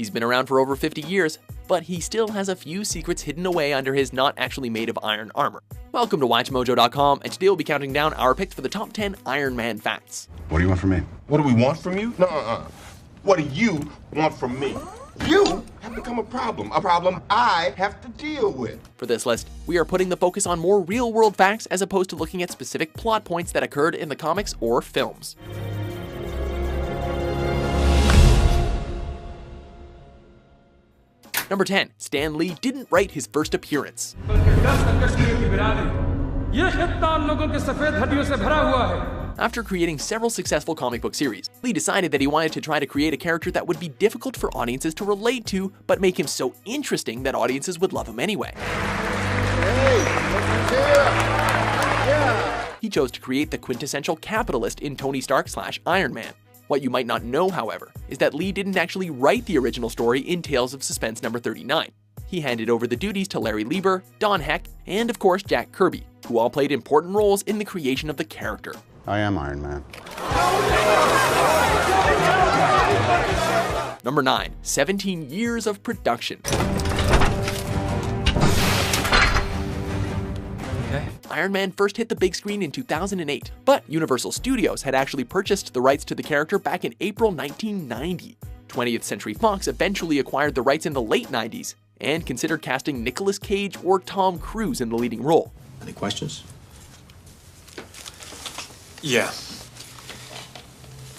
He's been around for over 50 years, but he still has a few secrets hidden away under his not actually made of iron armor. Welcome to WatchMojo.com, and today we'll be counting down our picks for the top 10 Iron Man facts. What do you want from me? What do we want from you? No, What do you want from me? You have become a problem I have to deal with. For this list, we are putting the focus on more real-world facts as opposed to looking at specific plot points that occurred in the comics or films. Number 10. Stan Lee didn't write his first appearance. After creating several successful comic book series, Lee decided that he wanted to try to create a character that would be difficult for audiences to relate to, but make him so interesting that audiences would love him anyway. He chose to create the quintessential capitalist in Tony Stark/Iron Man. What you might not know, however, is that Lee didn't actually write the original story in Tales of Suspense number 39. He handed over the duties to Larry Lieber, Don Heck, and of course Jack Kirby, who all played important roles in the creation of the character. I am Iron Man. Number 9. 17 years of production. Iron Man first hit the big screen in 2008, but Universal Studios had actually purchased the rights to the character back in April 1990. 20th Century Fox eventually acquired the rights in the late 90s and considered casting Nicolas Cage or Tom Cruise in the leading role. Any questions? Yeah.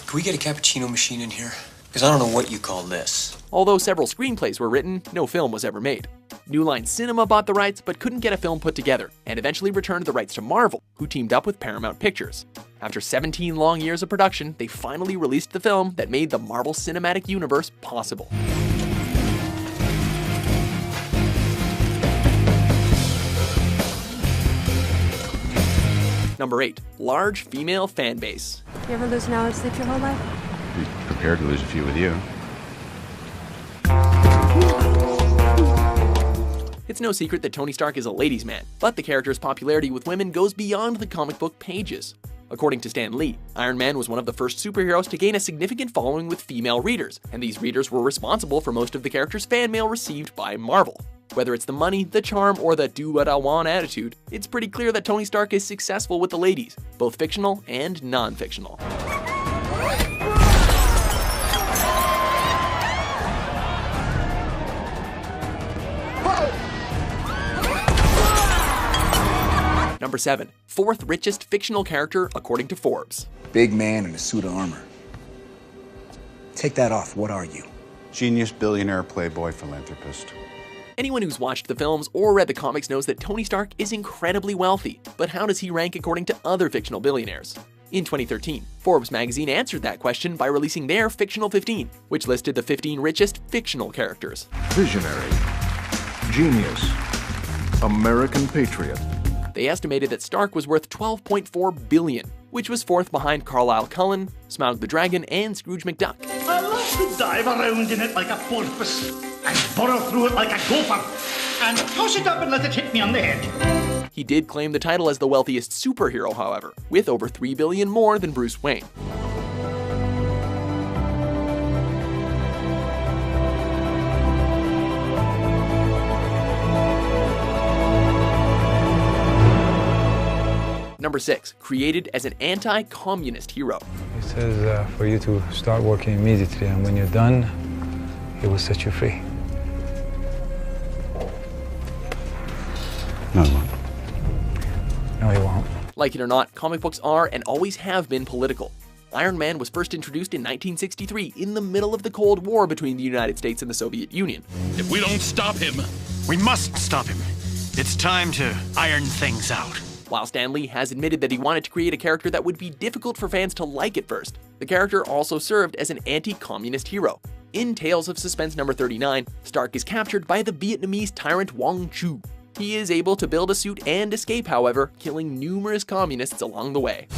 Can we get a cappuccino machine in here? Because I don't know what you call this. Although several screenplays were written, no film was ever made. New Line Cinema bought the rights but couldn't get a film put together, and eventually returned the rights to Marvel, who teamed up with Paramount Pictures. After 17 long years of production, they finally released the film that made the Marvel Cinematic Universe possible. Number 8. Large female fan base. You ever lose an hour's sleep your whole life? Be prepared to lose a few with you. It's no secret that Tony Stark is a ladies' man, but the character's popularity with women goes beyond the comic book pages. According to Stan Lee, Iron Man was one of the first superheroes to gain a significant following with female readers, and these readers were responsible for most of the character's fan mail received by Marvel. Whether it's the money, the charm, or the do-what-I-want attitude, it's pretty clear that Tony Stark is successful with the ladies, both fictional and non-fictional. Number 7. 4th richest fictional character according to Forbes. Big man in a suit of armor. Take that off, what are you? Genius, billionaire, playboy, philanthropist. Anyone who's watched the films or read the comics knows that Tony Stark is incredibly wealthy, but how does he rank according to other fictional billionaires? In 2013, Forbes magazine answered that question by releasing their Fictional 15, which listed the 15 richest fictional characters. Visionary, genius, American patriot. They estimated that Stark was worth $12.4 billion, which was 4th behind Carlisle Cullen, Smaug the Dragon, and Scrooge McDuck. I love to dive around in it like a porpoise, and burrow through it like a gopher, and toss it up and let it hit me on the head. He did claim the title as the wealthiest superhero, however, with over $3 billion more than Bruce Wayne. Number 6. Created as an anti-communist hero. He says for you to start working immediately, and when you're done, he will set you free. No, he won't. No, he won't. Like it or not, comic books are and always have been political. Iron Man was first introduced in 1963 in the middle of the Cold War between the United States and the Soviet Union. If we don't stop him, we must stop him. It's time to iron things out. While Stan Lee has admitted that he wanted to create a character that would be difficult for fans to like at first, the character also served as an anti-communist hero. In Tales of Suspense number 39, Stark is captured by the Vietnamese tyrant Wong Chu. He is able to build a suit and escape, however, killing numerous communists along the way.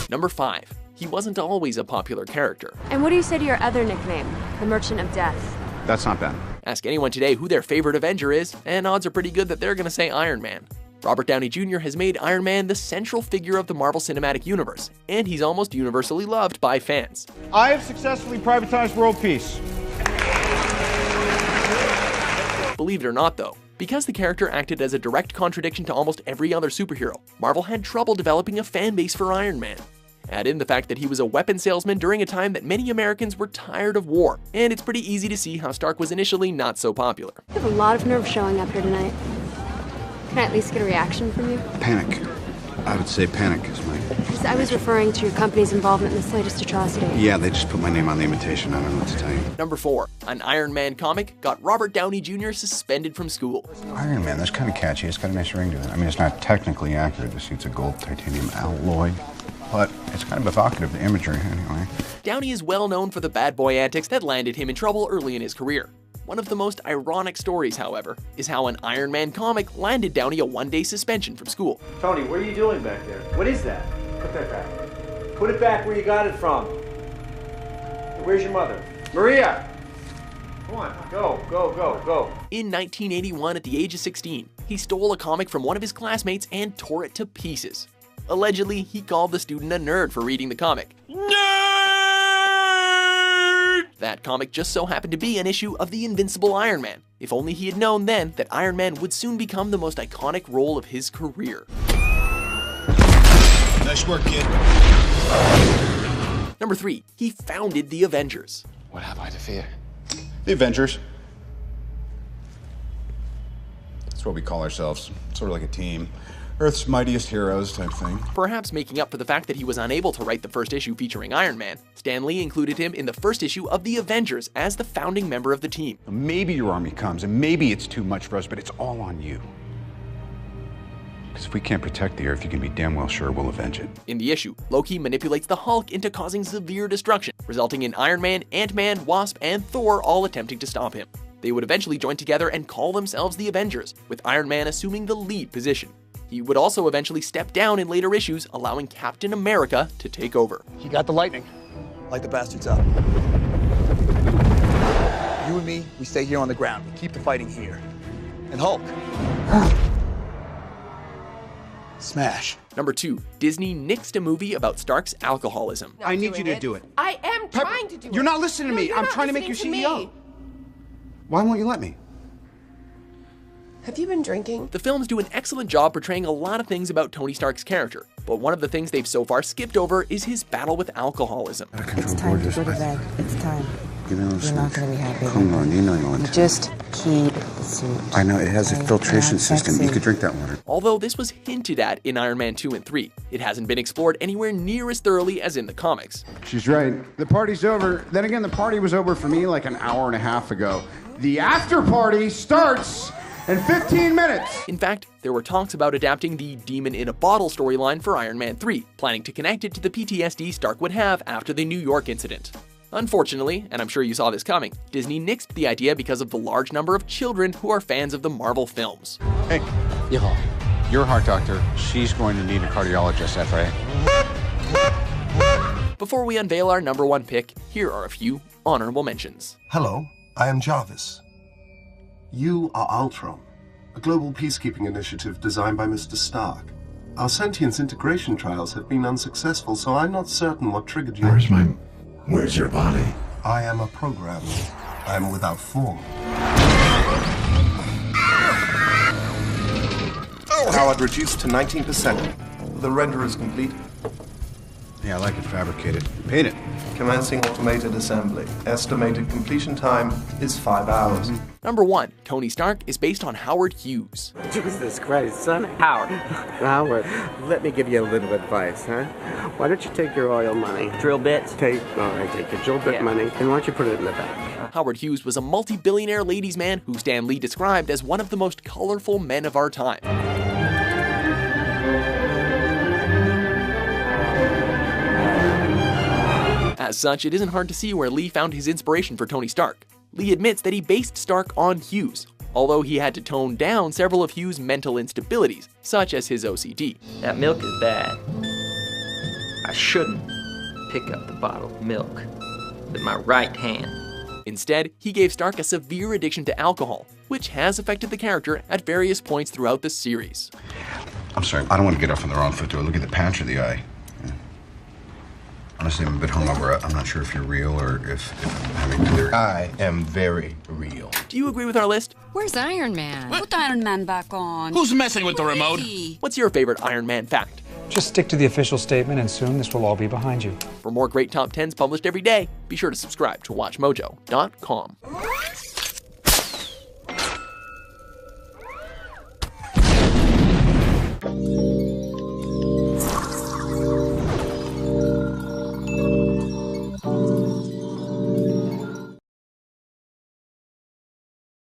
Number 5. He wasn't always a popular character. And what do you say to your other nickname, the Merchant of Death? That's not bad. Ask anyone today who their favorite Avenger is, and odds are pretty good that they're gonna say Iron Man. Robert Downey Jr. has made Iron Man the central figure of the Marvel Cinematic Universe, and he's almost universally loved by fans. I have successfully privatized world peace. Believe it or not though, because the character acted as a direct contradiction to almost every other superhero, Marvel had trouble developing a fan base for Iron Man. Add in the fact that he was a weapon salesman during a time that many Americans were tired of war, and it's pretty easy to see how Stark was initially not so popular. You have a lot of nerve showing up here tonight. Can I at least get a reaction from you? Panic. I would say panic is my... I was referring to your company's involvement in this latest atrocity. Yeah, they just put my name on the invitation. I don't know what to tell you. Number 4. An Iron Man comic got Robert Downey Jr. suspended from school. Iron Man, that's kind of catchy. It's got a nice ring to it. I mean, it's not technically accurate to see it's a gold titanium alloy, but it's kind of evocative, the imagery, anyway. Downey is well known for the bad boy antics that landed him in trouble early in his career. One of the most ironic stories, however, is how an Iron Man comic landed Downey a one-day suspension from school. Tony, what are you doing back there? What is that? Put that back. Put it back where you got it from. Where's your mother? Maria! Come on, go. In 1981, at the age of 16, he stole a comic from one of his classmates and tore it to pieces. Allegedly, he called the student a nerd for reading the comic. That comic just so happened to be an issue of the Invincible Iron Man. If only he had known then that Iron Man would soon become the most iconic role of his career. Nice work, kid. Number 3. He founded the Avengers. What have I to fear? The Avengers. That's what we call ourselves. Sort of like a team. Earth's mightiest heroes type thing. Perhaps making up for the fact that he was unable to write the first issue featuring Iron Man, Stan Lee included him in the first issue of the Avengers as the founding member of the team. Maybe your army comes, and maybe it's too much for us, but it's all on you. Because if we can't protect the Earth, you can be damn well sure we'll avenge it. In the issue, Loki manipulates the Hulk into causing severe destruction, resulting in Iron Man, Ant-Man, Wasp, and Thor all attempting to stop him. They would eventually join together and call themselves the Avengers, with Iron Man assuming the lead position. He would also eventually step down in later issues, allowing Captain America to take over. You got the lightning. Light the bastards up. You and me, we stay here on the ground. We keep the fighting here. And Hulk. Smash. Number 2. Disney nixed a movie about Stark's alcoholism. I need you to do it. I am trying to do it. You're not listening to me. I'm trying to make you CEO. Why won't you let me? Have you been drinking? The films do an excellent job portraying a lot of things about Tony Stark's character, but one of the things they've so far skipped over is his battle with alcoholism. It's time to go to bed. It's time. You know, You're not going to be happy. Come on, you know you want You to. just keep the suit. I know, it has a filtration system. sexy. You could drink that water. Although this was hinted at in Iron Man 2 and 3, it hasn't been explored anywhere near as thoroughly as in the comics. She's right. The party's over. Then again, the party was over for me like an hour and a half ago. The after party starts in 15 minutes. In fact, there were talks about adapting the Demon in a Bottle storyline for Iron Man 3, planning to connect it to the PTSD Stark would have after the New York incident. Unfortunately, and I'm sure you saw this coming, Disney nixed the idea because of the large number of children who are fans of the Marvel films. Hey, you're a heart doctor. She's going to need a cardiologist, FA. Before we unveil our number 1 pick, here are a few honorable mentions. Hello, I am Jarvis. You are Ultron, a global peacekeeping initiative designed by Mr. Stark. Our sentience integration trials have been unsuccessful, so I'm not certain what triggered you. Where's your body? I am a program. I am without form. Powered reduced to 19%. The render is complete. Yeah, I like it fabricated. Paint it. Commencing automated assembly. Estimated completion time is 5 hours. Number 1. Tony Stark is based on Howard Hughes. Jesus Christ, son. Howard, let me give you a little advice, huh? Why don't you take your oil money? Drill bits? Take your drill bit money, and why don't you put it in the bank? Howard Hughes was a multi-billionaire ladies' man who Stan Lee described as one of the most colorful men of our time. As such, it isn't hard to see where Lee found his inspiration for Tony Stark. Lee admits that he based Stark on Hughes, although he had to tone down several of Hughes' mental instabilities, such as his OCD. That milk is bad. I shouldn't pick up the bottle of milk with my right hand. Instead, he gave Stark a severe addiction to alcohol, which has affected the character at various points throughout the series. I'm sorry, I don't want to get off on the wrong foot. Do I look at the patch or the eye? Yeah. Honestly, I'm a bit hungover. I'm not sure if you're real or if I'm having delirium. I am very real. Do you agree with our list? Where's Iron Man? Put Iron Man back on. Who's messing with the remote? What's your favorite Iron Man fact? Just stick to the official statement, and soon this will all be behind you. For more great top 10s published every day, be sure to subscribe to WatchMojo.com.